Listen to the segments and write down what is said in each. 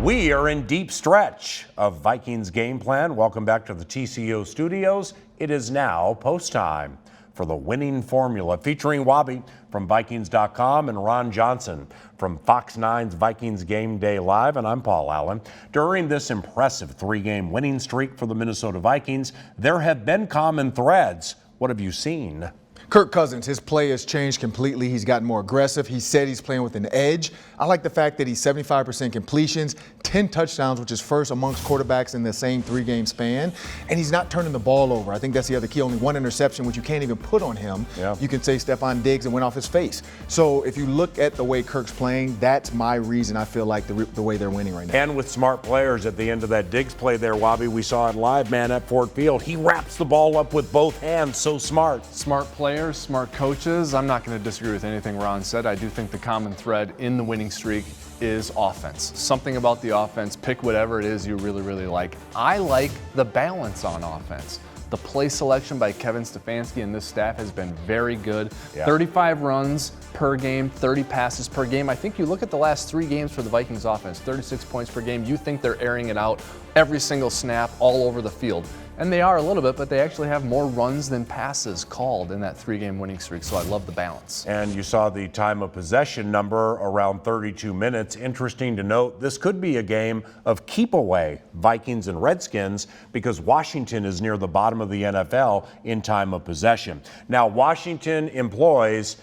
We are in deep stretch of Vikings game plan. Welcome back to the TCO studios. It is now post time for the winning formula, featuring Wobby from Vikings.com and Ron Johnson from Fox 9's Vikings Game Day Live, and I'm Paul Allen. During this impressive three-game winning streak for the Minnesota Vikings, there have been common threads. What have you seen? Kirk Cousins, his play has changed completely. He's gotten more aggressive. He said he's playing with an edge. I like the fact that he's 75% completions, 10 touchdowns, which is first amongst quarterbacks in the same three-game span. And he's not turning the ball over. I think that's the other key. Only one interception, which you can't even put on him. Yeah. You can say Stephon Diggs and went off his face. So if you look at the way Kirk's playing, that's my reason I feel like the way they're winning right now. And with smart players at the end of that Diggs play there, Wobby, we saw it live, man, at Ford Field. He wraps the ball up with both hands. So smart. Smart players, smart coaches. I'm not going to disagree with anything Ron said. I do think the common thread in the winning streak is offense. Something about the offense, pick whatever it is you really, really like. I like the balance on offense. The play selection by Kevin Stefanski and this staff has been very good. Yeah. 35 runs per game, 30 passes per game. I think you look at the last three games for the Vikings offense, 36 points per game. You think they're airing it out every single snap all over the field. And they are a little bit, but they actually have more runs than passes called in that three-game winning streak, so I love the balance. And you saw the time of possession number around 32 minutes. Interesting to note, this could be a game of keep away, Vikings and Redskins, because Washington is near the bottom of the NFL in time of possession. Now, Washington employs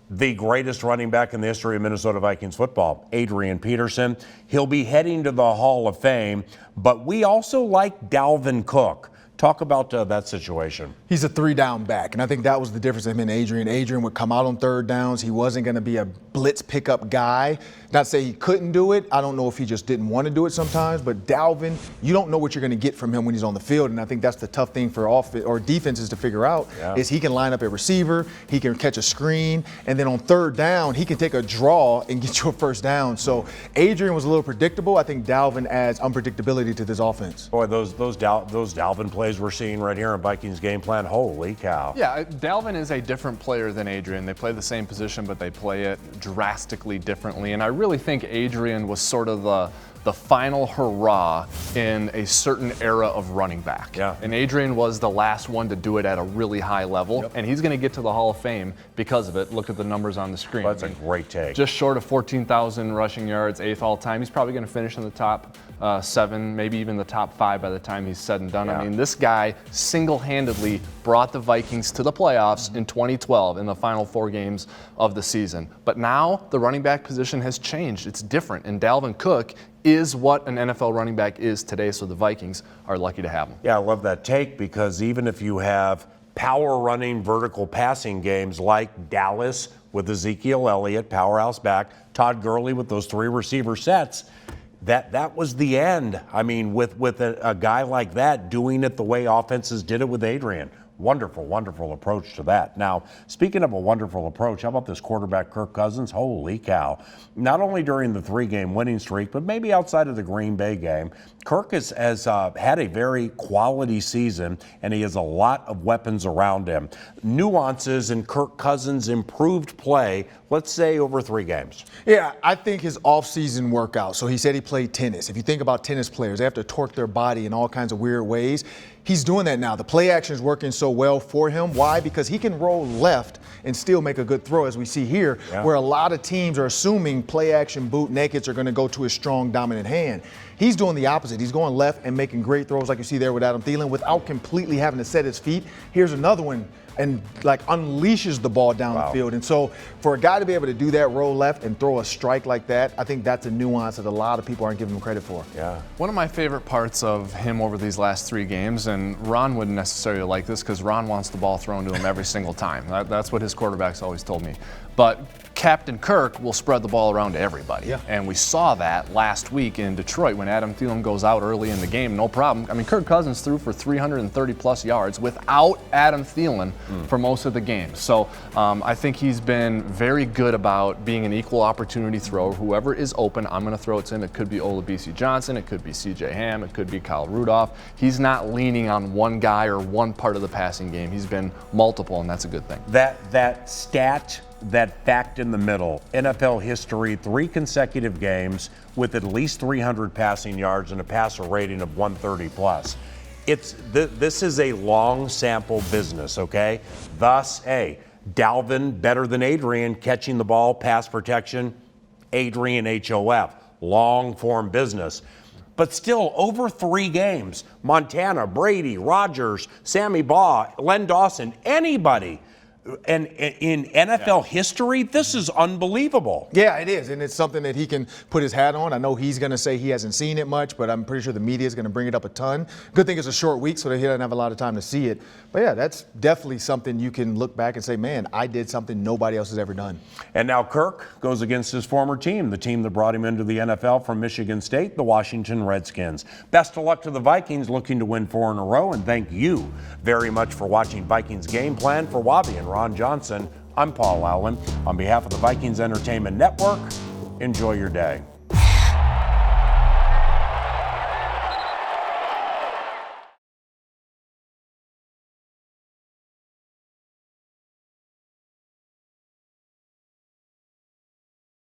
the greatest running back in the history of Minnesota Vikings football, Adrian Peterson. He'll be heading to the Hall of Fame, but we also like Dalvin Cook. Talk about that situation. He's a three-down back, and I think that was the difference in him and Adrian. Adrian would come out on third downs. He wasn't going to be a blitz pickup guy. Not to say he couldn't do it. I don't know if he just didn't want to do it sometimes, but Dalvin, you don't know what you're going to get from him when he's on the field, and I think that's the tough thing for defenses to figure out is he can line up a receiver, he can catch a screen, and then on third down, he can take a draw and get you a first down. So Adrian was a little predictable. I think Dalvin adds unpredictability to this offense. Boy, those Dalvin plays we're seeing right here in Vikings game plan, holy cow. Yeah, Dalvin is a different player than Adrian. They play the same position, but they play it drastically differently. And I really think Adrian was sort of the final hurrah in a certain era of running back. Yeah. And Adrian was the last one to do it at a really high level. And he's going to get to the Hall of Fame because of it. Look at the numbers on the screen. That's a great take. Just short of 14,000 rushing yards, 8th all time. He's probably going to finish in the top 7, maybe even the top 5 by the time he's said and done. I mean, this guy single-handedly brought the Vikings to the playoffs in 2012 in the final 4 games of the season. But now the running back position has changed. It's different. And Dalvin Cook is what an NFL running back is today, so the Vikings are lucky to have him. Yeah, I love that take, because even if you have power running vertical passing games like Dallas with Ezekiel Elliott, powerhouse back, Todd Gurley with those 3 receiver sets, that was the end. I mean, with a guy like that doing it the way offenses did it with Adrian. Wonderful, wonderful approach to that. Now, speaking of a wonderful approach, how about this quarterback, Kirk Cousins? Holy cow. Not only during the 3-game winning streak, but maybe outside of the Green Bay game, Kirk has had a very quality season, and he has a lot of weapons around him. Nuances in Kirk Cousins' improved play, let's say over 3 games. Yeah, I think his off-season workout. So he said he played tennis. If you think about tennis players, they have to torque their body in all kinds of weird ways. He's doing that now. The play action is working so well for him. Why? Because he can roll left and still make a good throw, as we see here, where a lot of teams are assuming play action boot nakeds are going to go to his strong, dominant hand. He's doing the opposite. He's going left and making great throws like you see there with Adam Thielen without completely having to set his feet. Here's another one, and like unleashes the ball down the field. And so for a guy to be able to do that, roll left and throw a strike like that, I think that's a nuance that a lot of people aren't giving him credit for. Yeah. One of my favorite parts of him over these last 3 games, and Ron wouldn't necessarily like this because Ron wants the ball thrown to him every single time. That's what his quarterbacks always told me. But Captain Kirk will spread the ball around to everybody. Yeah. And we saw that last week in Detroit when Adam Thielen goes out early in the game, no problem. I mean, Kirk Cousins threw for 330-plus yards without Adam Thielen for most of the game. So I think he's been very good about being an equal opportunity thrower. Whoever is open, I'm going to throw it to him. It could be Olabisi Johnson. It could be C.J. Ham. It could be Kyle Rudolph. He's not leaning on one guy or one part of the passing game. He's been multiple, and that's a good thing. That stat that fact in the middle. NFL history, 3 consecutive games with at least 300 passing yards and a passer rating of 130 plus. This is a long sample business, okay? Thus, Dalvin better than Adrian catching the ball, pass protection, Adrian HOF, long form business. But still, over 3 games, Montana, Brady, Rodgers, Sammy Baugh, Len Dawson, anybody. And in NFL history, this is unbelievable. Yeah, it is, and it's something that he can put his hat on. I know he's going to say he hasn't seen it much, but I'm pretty sure the media is going to bring it up a ton. Good thing it's a short week, so that he doesn't have a lot of time to see it. But yeah, that's definitely something you can look back and say, man, I did something nobody else has ever done. And now Kirk goes against his former team, the team that brought him into the NFL from Michigan State, the Washington Redskins. Best of luck to the Vikings, looking to win 4 in a row, and thank you very much for watching Vikings Game Plan. For Wabi and Ron Johnson, I'm Paul Allen. On behalf of the Vikings Entertainment Network, enjoy your day.